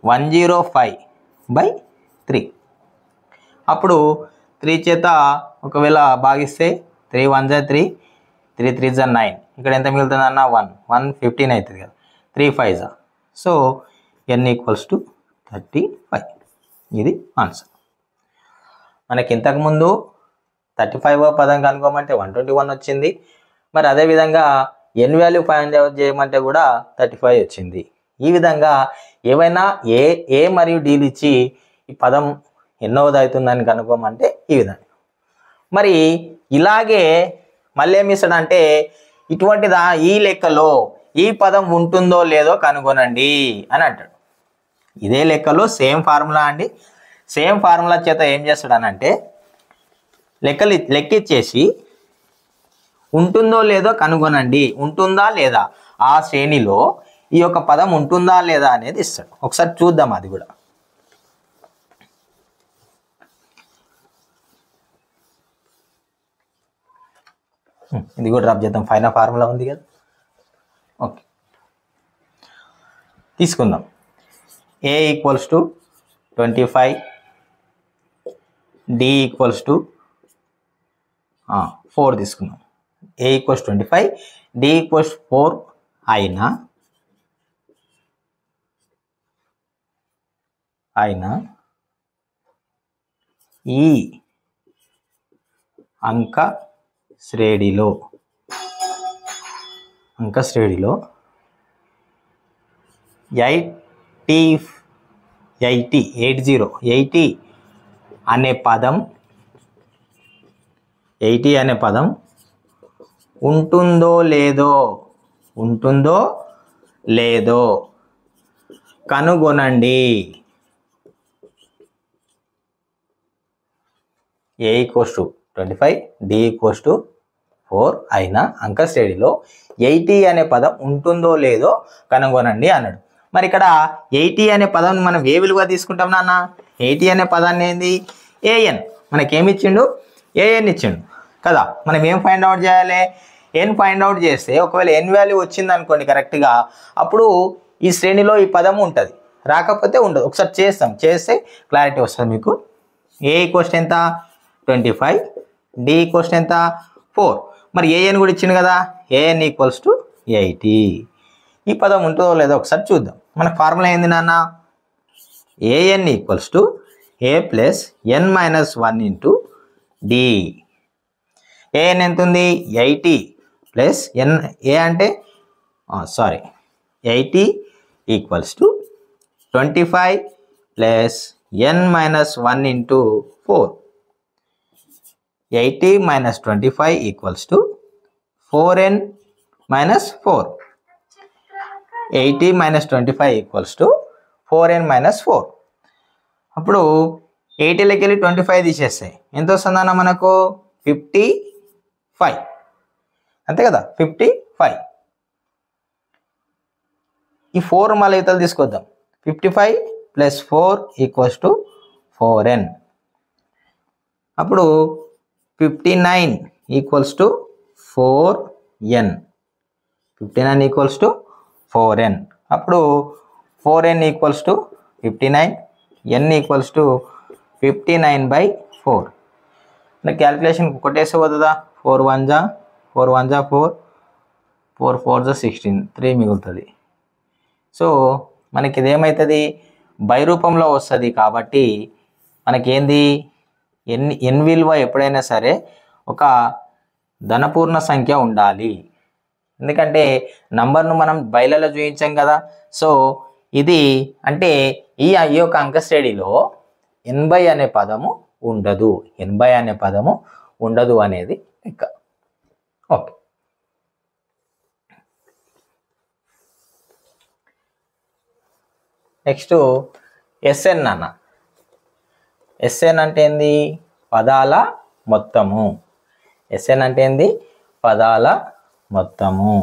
105/3. అప్పుడు 3 చేత ఒకవేళ భాగిస్తే 3 × 1 = 3, 3 × 3 = 9. ఇక్కడ ఎంత మిగులుతుంది అన్న? 115 అవుతుంది కదా. 3 × 5 = సో n = 35. ఇది ఆన్సర్. మనకి ఇంతకుముందు 35వ పదం కనుక్కోమంటే 121 వచ్చింది. మరి అదేవిధంగా n వాల్యూ ఫైండ్ అవుట్ చేయమంటే కూడా 35 వచ్చింది. ఈ విధంగా ఏవైనా ఏ మరియు డీలు ఇచ్చి ఈ పదం ఎన్నోది అవుతుందని కనుక్కోమంటే ఈ విధంగా. మరి ఇలాగే మళ్ళీ ఏమి ఇస్తాడంటే ఇటువంటిదా ఈ లెక్కలో ఈ పదం ఉంటుందో లేదో కనుగొనండి అని అంటాడు. ఇదే లెక్కలో సేమ్ ఫార్ములా అండి. సేమ్ ఫార్ములా చేత ఏం చేస్తాడనంటే లెక్కిచ్చేసి ఉంటుందో లేదో కనుగొనండి, ఉంటుందా లేదా, ఆ శ్రేణిలో ఈ యొక్క పదం ఉంటుందా లేదా అనేది ఇస్తాడు. ఒకసారి చూద్దాం అది కూడా. ఇది కూడా డ్రాప్ చేద్దాం, ఫైనల్ ఫార్ములా ఉంది కదా. ఓకే, తీసుకుందాం. a = 25, d = 4 తీసుకుందాం. a = 25, d = 4 అయినా ఈ అంక శ్రేణిలో 80 అనే పదం ఉంటుందో లేదో కనుగొనండి. a = 25, d = 4 అయిన అంక శ్రేణిలో 80 అనే పదం ఉంటుందో లేదో కనుగొనండి అన్నాడు. మరి ఇక్కడ 80 అనే పదం మనం ఏ విలువ తీసుకుంటాం నాన్న? 80 అనే పదాన్ని ఏంది? ఏఎన్. మనకేమి ఇచ్చిండు? ఏఎన్ ఇచ్చిండు కదా. మనం ఏం ఫైండ్ అవుట్ చేయాలి? ఎన్ ఫైండ్ అవుట్ చేస్తే ఒకవేళ ఎన్ వాల్యూ వచ్చింది అనుకోండి కరెక్ట్గా, అప్పుడు ఈ శ్రేణిలో ఈ పదం ఉంటుంది, రాకపోతే ఉండదు. ఒకసారి చేస్తే క్లారిటీ వస్తుంది మీకు. ఏ ఈక్వల్స్ ఎంత? 25. డి ఈక్వల్స్ ఎంత? 4. మరి ఏఎన్ కూడా ఇచ్చిండు కదా, ఏఎన్ ఈక్వల్స్ టు 80. ఈ పదం ఉంటుందో లేదో ఒకసారి చూద్దాం. మనకు ఫార్ములా ఏంది నాన్న? A n equals to a plus N minus 1 into d. A n ఎంత ఉంది? 80 ప్లస్ ఎన్. ఏ అంటే 80 equals to 25 plus N minus 1 into 4. 80 minus 25 equals to 4n minus 4. 80 minus 25 equals to 4n minus 4. అప్పుడు 80లోకి వెళ్ళి 25 తీసేస్తాయి, ఎంత వస్తుందన్న మనకు? 55. అంతే కదా, 55. ఈ 4 మళ్ళీ ఇతలు తీసుకొద్దాం. 55 ప్లస్ 4 ఈక్వల్స్ టు 4n. అప్పుడు 59 equals to 4n. 59 equals to 4n. అప్పుడు 4n equals to 59, n equals to 59/4. Calculation కొట్టేస్తే పోతుందా? 4 1 జా 4 1 జా 4, 4 4 జా 16, 3 మిగులుతుంది. సో మనకి ఇదేమవుతుంది? బై రూపంలో వస్తుంది. కాబట్టి మనకేంది? ఎన్ విలువ ఎప్పుడైనా సరే ఒక ధనపూర్ణ సంఖ్య ఉండాలి. ఎందుకంటే నంబర్ను మనం బైలలో చూపించాం కదా. సో ఇది అంటే ఈ యొక్క అంక శ్రేణిలో 80 అనే పదము ఉండదు. 80 అనే పదము ఉండదు అనేది లెక్క. ఓకే. నెక్స్ట్ ఎస్ఎన్ అన్న. ఎస్ఎన్ అంటే ఏంది? పదాల మొత్తము. ఎస్ఎన్ అంటే ఏంది? పదాల మొత్తము.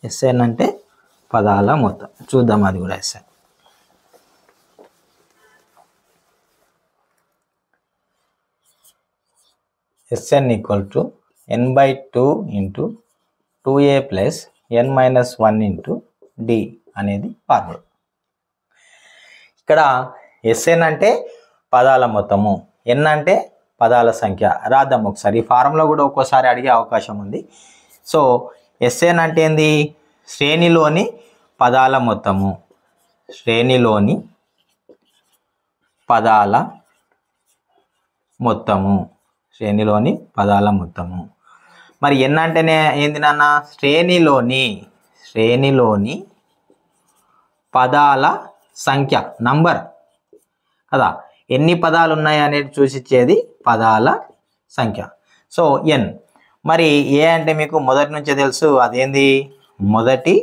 ఎస్ఎన్ అంటే పదాల మొత్తం. చూద్దాం అది కూడా. S n s n equal to n/2 into 2a plus n minus 1 into d అనేది ఫార్ములా. ఇక్కడ ఎస్ఎన్ అంటే పదాల మొత్తము, ఎన్ అంటే పదాల సంఖ్య. రాద్దాం ఒకసారి. ఈ ఫార్ములా కూడా ఒక్కోసారి అడిగే అవకాశం ఉంది. సో ఎస్ఎన్ అంటే ఏంది? శ్రేణిలోని పదాల మొత్తము. శ్రేణిలోని పదాల మొత్తము. శ్రేణిలోని పదాల మొత్తము. మరి ఎన్ అంటేనే ఏంది నాన్న? శ్రేణిలోని పదాల సంఖ్య, నంబర్ కదా. ఎన్ని పదాలు ఉన్నాయి అనేది చూసిచ్చేది పదాల సంఖ్య. సో ఎన్. మరి ఏ అంటే మీకు మొదటి నుంచే తెలుసు, అదేంది? మొదటి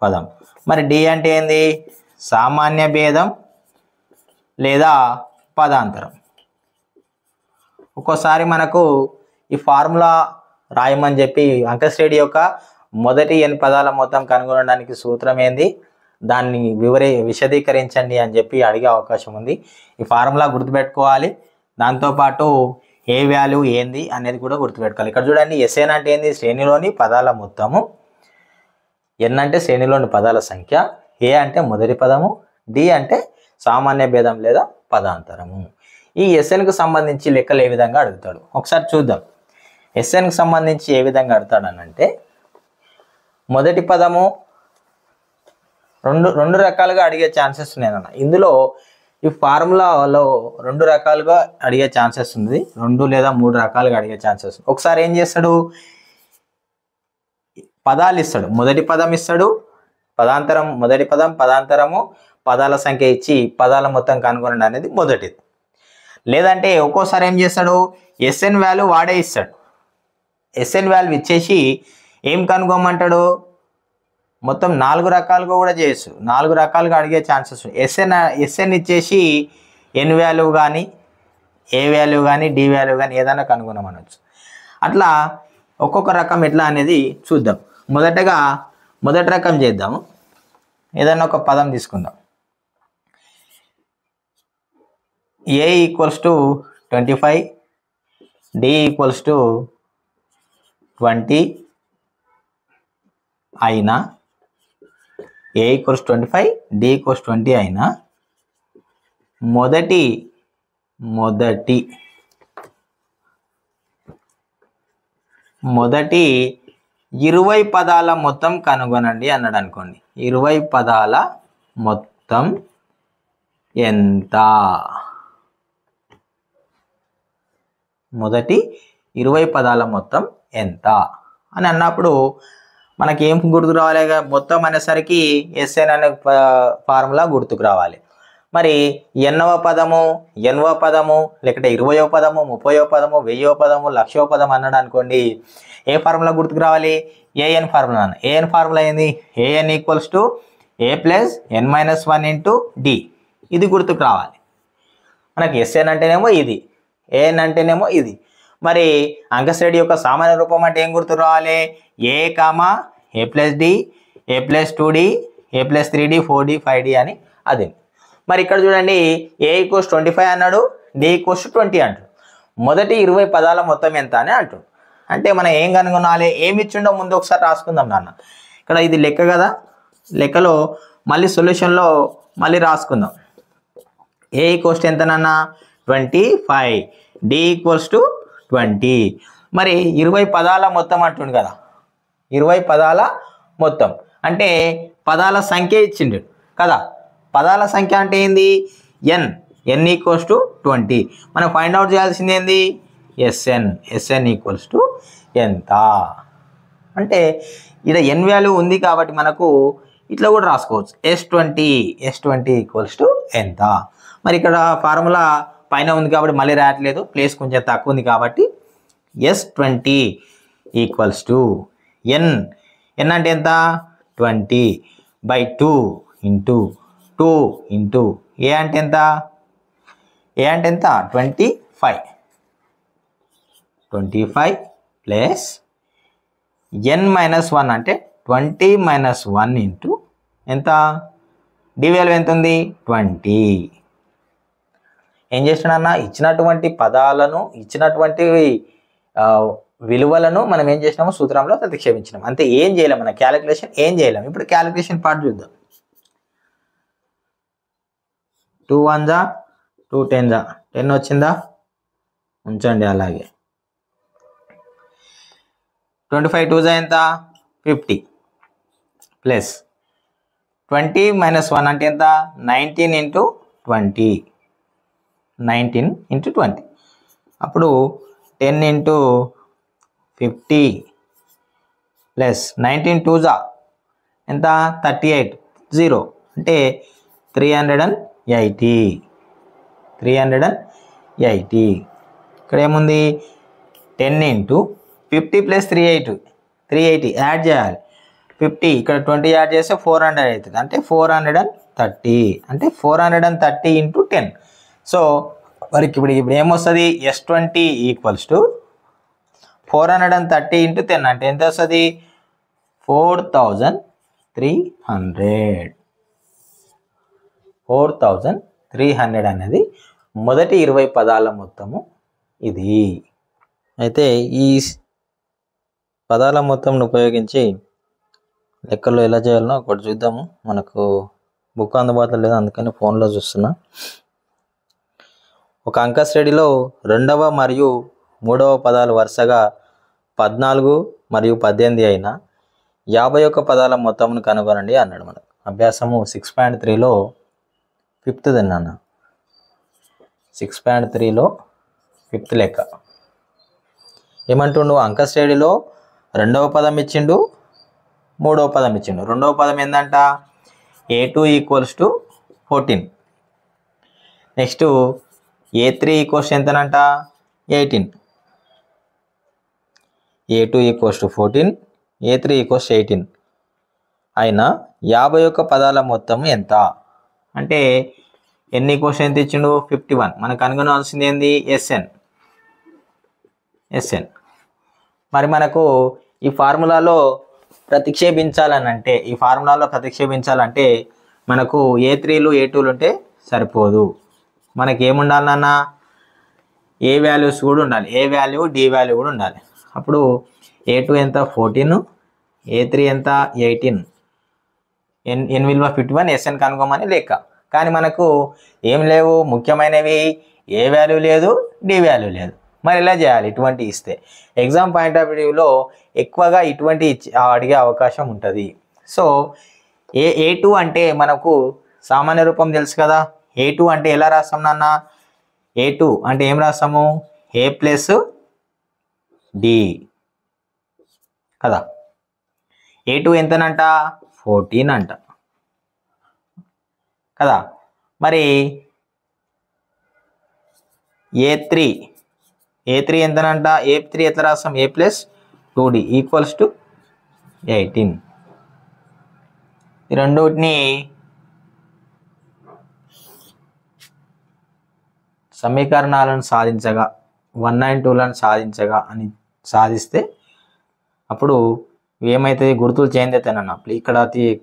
పదం. మరి డి అంటే ఏంది? సామాన్య భేదం లేదా పదాంతరం. ఒక్కోసారి మనకు ఈ ఫార్ములా రాయమని చెప్పి అంకశ్రేణి యొక్క మొదటి n పదాల మొత్తం కనుగొనడానికి సూత్రం ఏంది, దాన్ని విశదీకరించండి అని చెప్పి అడిగే అవకాశం ఉంది. ఈ ఫార్ములా గుర్తుపెట్టుకోవాలి. దాంతోపాటు ఏ వాల్యూ ఏంది అనేది కూడా గుర్తుపెట్టుకోవాలి. ఇక్కడ చూడండి, ఎస్ఎన్ అంటే ఏంది? శ్రేణిలోని పదాల మొత్తము. ఎన్ అంటే శ్రేణిలోని పదాల సంఖ్య. ఏ అంటే మొదటి పదము. డి అంటే సామాన్య భేదం లేదా పదాంతరము. ఈ ఎస్ఎన్కు సంబంధించి లెక్కలు ఏ విధంగా అడుగుతాడు ఒకసారి చూద్దాం. ఎస్ఎన్కి సంబంధించి ఏ విధంగా అడుగుతాడనంటే, మొదటి పదము రెండు రకాలుగా అడిగే ఛాన్సెస్ ఉన్నాయన్న. ఇందులో ఈ ఫార్ములాలో 2 రకాలుగా అడిగే ఛాన్సెస్ ఉంది. 2 లేదా 3 రకాలుగా అడిగే ఛాన్సెస్ ఉంది. ఒకసారి ఏం చేస్తాడు? పదాలు ఇస్తాడు. మొదటి పదం ఇస్తాడు, పదాంతరం, మొదటి పదం, పదాంతరము, పదాల సంఖ్య ఇచ్చి పదాల మొత్తం కనుగొనండి అనేది మొదటిది. లేదంటే ఒక్కోసారి ఏం చేస్తాడు? ఎస్ఎన్ వాల్యూ వాడే ఇస్తాడు. ఎస్ఎన్ వాల్యూ ఇచ్చేసి ఏం కనుగొమ్మంటాడు? మొత్తం 4 రకాలుగా కూడా చేయొచ్చు, 4 రకాలుగా అడిగే ఛాన్సెస్ ఉన్నాయి. ఎస్ఎన్ ఇచ్చేసి ఎన్ వాల్యూ కానీ ఏ వాల్యూ కానీ డి వాల్యూ కానీ ఏదైనా కనుగొనమనొచ్చు. అట్లా ఒక్కొక్క రకం ఎట్లా అనేది చూద్దాం. మొదటి రకం చేద్దాము. ఏదైనా ఒక పదం తీసుకుందాం. A equals to 25, D equals to 20 అయినా, ఏ ఈక్వల్స్ 25 డి ఈక్వల్స్ 20 అయినా మొదటి 20 పదాల మొత్తం కనుగొనండి అన్నాడు అనుకోండి. 20 పదాల మొత్తం ఎంత? మొదటి 20 పదాల మొత్తం ఎంత అని అన్నప్పుడు మనకి ఏం గుర్తుకు రావాలి? మొత్తం అనేసరికి ఎస్ఎన్ అనే ఫార్ములా గుర్తుకు రావాలి. మరి ఎన్నవ పదము, ఎనవ పదము, లేకపోతే 20వ పదము, 30వ పదము, 1000వ పదము, 1,00,000వ పదం అన్నాడు అనుకోండి, ఏ ఫార్ములా గుర్తుకు రావాలి? A n formula. ఏఎన్ ఫార్ములా ఏంది? A n equals to a plus N minus 1 into d. ఇది గుర్తుకు రావాలి. మనకి ఎస్ఎన్ అంటేనేమో ఇది, ఏఎన్ అంటేనేమో ఇది. మరి అంకశ్రేణి యొక్క సామాన్య రూపం అంటే ఏం గుర్తుకు రావాలి? ఏ కామా ఏ ప్లస్ డి, ఏ ప్లస్ 2d, ఏ ప్లస్ 3d, 4d, 5d అని అదే. మరి ఇక్కడ చూడండి, ఏ ఈక్వల్స్ 25 అన్నాడు, డి ఈక్వల్స్ 20 అంటాడు. మొదటి 20 పదాల మొత్తం ఎంత అని అంటాడు. అంటే మనం ఏం కనుగొనాలి? ఏమి ఇచ్చిండో ముందు ఒకసారి రాసుకుందాం నాన్న. ఇక్కడ ఇది లెక్క కదా, లెక్కలో మళ్ళీ సొల్యూషన్లో మళ్ళీ రాసుకుందాం. ఏ ఈక్వల్స్ ఎంత నాన్న? 25, డి ఈక్వల్స్ టు 20. మరి 20 పదాల మొత్తం అంటుండు కదా, 20 పదాల మొత్తం అంటే పదాల సంఖ్య ఇచ్చిండు కదా. పదాల సంఖ్య అంటే ఏంది? N equals to 20. మనం ఫైండ్ అవుట్ చేయాల్సింది ఏంది? ఎస్ఎన్ ఈక్వల్స్ టు ఎంత అంటే ఇక్కడ ఎన్ వాల్యూ ఉంది కాబట్టి మనకు ఇట్లా కూడా రాసుకోవచ్చు. S20 ఈక్వల్స్ టు ఎంత. మరి ఇక్కడ ఫార్ములా పైన ఉంది కాబట్టి మళ్ళీ రాయట్లేదు, ప్లేస్ కొంచెం తక్కువ ఉంది కాబట్టి S20 ఈక్వల్స్ టు ఎన్ అంటే ఎంత? 20/2 ఇంటూ 2 ఇంటూ ఏ అంటే ఎంత? 25 ప్లస్ ఎన్ మైనస్ 1 అంటే 20 మైనస్ 1 ఇంటూ ఎంత? డి వాల్యూ ఎంత ఉంది? 20. ఏం చేసినాడన్నా? ఇచ్చినటువంటి పదాలను, ఇచ్చినటువంటి విలువలను మనం ఏం చేసినాము? సూత్రంలో ప్రతిక్షేపించినాం. అంతే, ఏం చేయలేం, మన క్యాలిక్యులేషన్ ఏం చేయలేం. ఇప్పుడు క్యాలిక్యులేషన్ పార్ట్ చూద్దాం. 2 1 2 10 10 వచ్చిందా? ఉంచండి అలాగే. 25 2 ఎంత? 50 ప్లస్ 20 మైనస్ 1 అంటే ఎంత? 19 ఇంటూ 20. 19 ఇంటూ 20 అప్పుడు 10 ఇంటూ 50 ప్లస్ 19 2 ఎంత? 38 0 అంటే 380. ఇక్కడ ఏముంది? 10 ఇంటూ 50 ప్లస్ 380 యాడ్ చేయాలి. 50 ఇక్కడ 20 యాడ్ చేస్తే 400 అవుతుంది. అంటే 430 అంటే 430 ఇంటూ 10. సో మరి ఇప్పుడు ఏమొస్తుంది? S20 ఈక్వల్స్ టు 430 ఇంటూ 10 అంటే ఎంత వస్తుంది? 4300 అనేది మొదటి 20 పదాల మొత్తము ఇది. అయితే ఈ పదాల మొత్తంను ఉపయోగించి లెక్కల్లో ఎలా చేయాలనో ఒకటి చూద్దాము. మనకు బుక్ అందుబాటులో లేదు, అందుకని ఫోన్లో చూస్తున్నా. ఒక అంకశ్రేణిలో 2వ మరియు 3వ పదాలు వరుసగా 14 మరియు 18 అయినా 51 పదాల మొత్తంను కనుగొనండి అన్నాడు. మనకు అభ్యాసము 6.3లో 5th అన్న 6.3లో 5th లెక్క ఏమంటుండు? అంకశ్రేణిలో 2వ పదం ఇచ్చిండు, 3వ పదం ఇచ్చిండు. 2వ పదం ఏందంట? A2 equals to 14. Next A3 equals ఎంతనంట? 18. A2 equals to 14, A3 equals 18. అయిన 51 పదాల మొత్తం ఎంత? అంటే ఎన్ని క్వశ్చన్ ఎంత ఇచ్చిండు? 51. మనకు కనుగొనాల్సింది ఏంది? ఎస్ఎన్. మరి మనకు ఈ ఫార్ములాలో ప్రతిక్షేపించాలంటే మనకు A3లు A2లు ఉంటే సరిపోదు. మనకి ఏముండాలన్నా ఏ వాల్యూస్ కూడా ఉండాలి, ఏ వాల్యూ డి వాల్యూ కూడా ఉండాలి. అప్పుడు A2 ఎంత? 14, A3 ఎంత? 18, ఎన్ విలువ 51, ఎస్ఎన్ కనుగొమని లెక్క. కానీ మనకు ఏం లేవు, ముఖ్యమైనవి ఏ వాల్యూ లేదు, డి వాల్యూ లేదు. మరి ఎలా చేయాలి? ఇటువంటి ఇస్తే ఎగ్జామ్ పాయింట్ ఆఫ్ వ్యూలో ఎక్కువగా ఇటువంటి అడిగే అవకాశం ఉంటుంది. సో A2 అంటే మనకు సామాన్య రూపం తెలుసు కదా. A2 అంటే ఎలా రాస్తాం నాన్న? A2 అంటే ఏం రాస్తాము? A ప్లస్ డి కదా. A2 ఎంతనంట? 14 అంట కదా. మరి A3 ఎంతనంట? A3 ఎట్లా రాస్తాం? A plus 2D equals to 18. ఈ రెండుటిని సమీకరణాలను సాధించగా 1 and 2లను సాధిస్తే అప్పుడు ఏమైతే గుర్తులు చేంజ్ అవుతాయన్న. ఇక్కడ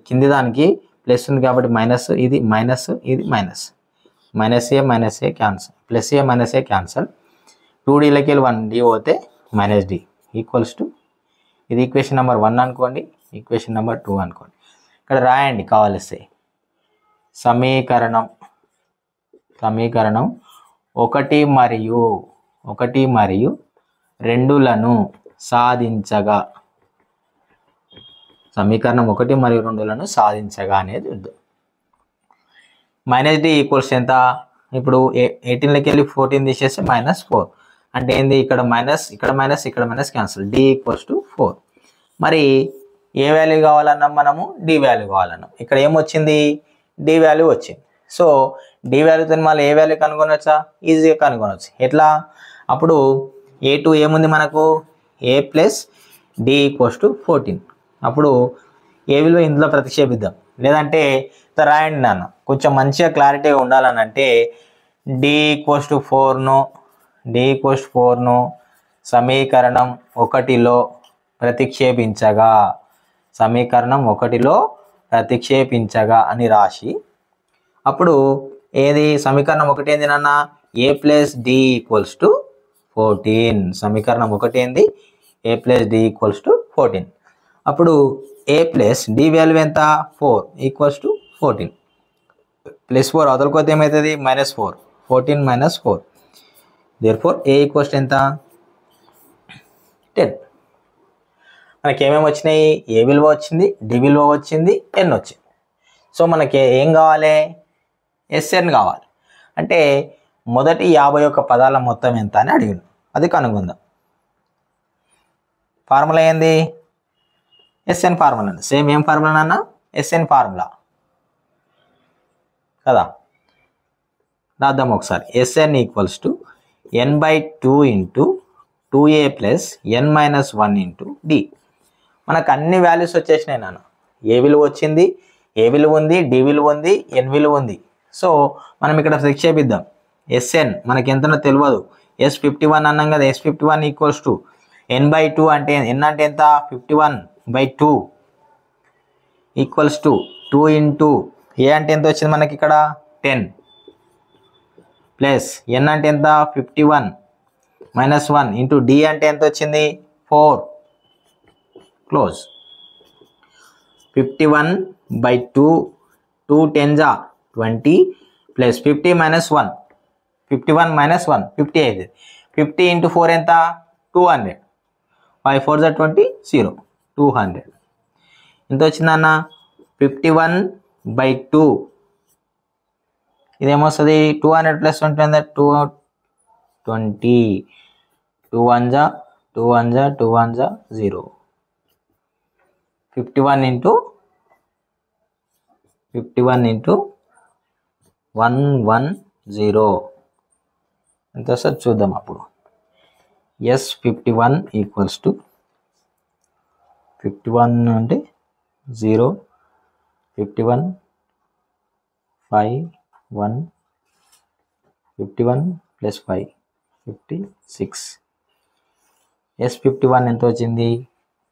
కింది దానికి ప్లస్ ఉంది కాబట్టి మైనస్, ఇది మైనస్, ఇది minus. -a cancel, +a -a cancel. 2Dలకి 1D పోతే -D ఈక్వల్స్ టు, ఇది ఈక్వేషన్ నెంబర్ 1 అనుకోండి, ఈక్వేషన్ నెంబర్ 2 అనుకోండి. ఇక్కడ రాయండి కావాల్సి. సమీకరణం 1 మరియు 2లను సాధించగా, సమీకరణం 1 మరియు 2లను సాధించగా అనేది ఉంది. -D ఈక్వల్స్ ఎంత? ఇప్పుడు 18లకి 14 తీసేస్తే -4 అంటే ఏంది? ఇక్కడ మైనస్, ఇక్కడ మైనస్, ఇక్కడ minus cancel. D equals to 4. మరి ఏ వాల్యూ కావాలన్నాం మనము? డి వాల్యూ కావాలన్నాం. ఇక్కడ ఏమొచ్చింది? డి వాల్యూ వచ్చింది. సో డి వాల్యూతో మళ్ళీ ఏ వాల్యూ కనుగొనొచ్చా? ఈజీగా కనుగొనవచ్చు. ఎట్లా? అప్పుడు A2 ఏముంది మనకు? A plus d equals to 14. అప్పుడు ఏ విలువ ఇందులో ప్రతిక్షేపిద్దాం. లేదంటే రాయండి నాన్న, కొంచెం మంచిగా క్లారిటీగా ఉండాలని అంటే D ఈక్వల్స్ టు 4ను సమీకరణం 1లో ప్రతిక్షేపించగా అని రాసి, అప్పుడు ఏది సమీకరణం 1 ఏంది నాన్న? A plus d equals to 14. సమీకరణం 1 ఏంది? A plus d equals to 14. అప్పుడు A ప్లస్ డి వాల్యూ ఎంత? 4 ఈక్వల్స్ టు 14. +4 అవతలకొస్తే ఏమవుతుంది? -4. 14 - 4. దేర్ఫోర్ A ఈక్వల్స్ ఎంత? 10. మనకి ఏమేమి వచ్చినాయి? ఏ విలువ వచ్చింది, డి విలువ వచ్చింది, ఎన్ వచ్చింది. సో మనకి ఏం కావాలి? ఎస్ఎన్ కావాలి. అంటే మొదటి 51 పదాల మొత్తం ఎంత అని అడిగింది. అది కనుగొందాం. ఫార్ములా ఏంది? S n formula. సేమ్ ఏం ఫార్ములా అన్న? ఎస్ఎన్ ఫార్ములా కదా. రాద్దాం ఒకసారి. S n equals to n/2 × 2a + n-1 × d. మనకు అన్ని వాల్యూస్ వచ్చేసినాయి నాన్న. ఏ విలువ వచ్చింది, ఏ విలువ ఉంది, డి విలువ ఉంది, ఎన్ విలువ ఉంది. సో మనం ఇక్కడ ప్రతిక్షేపిద్దాం. ఎస్ఎన్ మనకి ఎంతనో తెలియదు. S51 అన్నాం కదా. S51 ఈక్వల్స్ టు n/2 అంటే n అంటే ఎంత? 51/2 ఈక్వల్స్ టు 2 × ఏ అంటే ఎంత వచ్చింది మనకి ఇక్కడ? 10 ప్లస్ n అంటే ఎంత? 51 - 1 × d అంటే ఎంత వచ్చింది? 4. క్లోజ్. 51/2 2 10s 20 ప్లస్ 50 - 1 51 - 1 50 అవుతుంది. 50 × 4 ఎంత? 200. 5 4s 20 0 200. ఎంత వచ్చిందన్న? 51/2 ఇదేమొస్తుంది? 200 + 20 ఎంత? 220. 2 1s 2 1s 2 1s 0. 51 × 110 ఎంత వస్తుంది చూద్దాం. అప్పుడు S51 ఈక్వల్స్ టు 51 అంటే 0 51 5 1 51 ప్లస్ 5 56. S51 ఎంత వచ్చింది?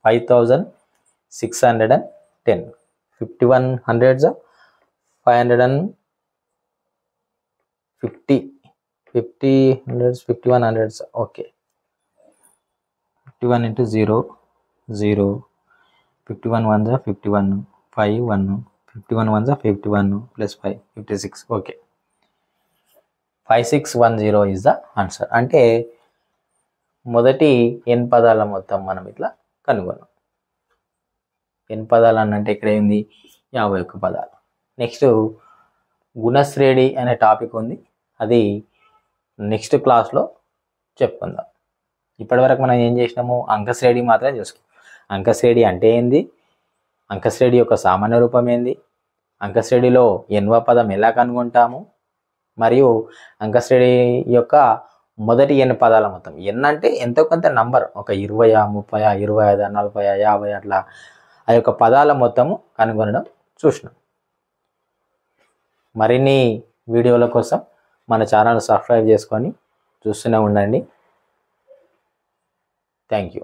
5610. 51 hundreds 550 50 hundreds 51 hundreds. Okay, 51 into 0 0, 51 ones are 51, 5 1, 51 ones are 51 plus 5 56. Okay, 5610 is the answer. అంటే మొదటి n పదాల మొత్తం మనం ఇట్లా కనుగొన్నాం. n పదాలు అంటే ఇక్కడ ఏంది? 51 పదాలు. నెక్స్ట్ గుణశ్రేణి అనే టాపిక్ ఉంది, అది నెక్స్ట్ క్లాస్లో చెప్పుకుందాం. ఇప్పటివరకు మనం ఏం చేసినాము? అంకశ్రేణి మాత్రమే చూసుకున్నాం. అంకశ్రేణి అంటే ఏంది, అంకశ్రేణి యొక్క సామాన్య రూపం ఏంది, అంకశ్రేణిలో ఎన్వ పదం ఎలా కనుగొంటాము, మరియు అంకశ్రేణి యొక్క మొదటి n పదాల మొత్తం. n అంటే ఎంతో కొంత నంబర్, ఒక 20 30 25 40 50 అట్లా ఆ యొక్క పదాల మొత్తము కనుగొనడం చూసినాం. మరిన్ని వీడియోల కోసం మన ఛానల్ సబ్స్క్రైబ్ చేసుకొని చూస్తూనే ఉండండి. Thank you.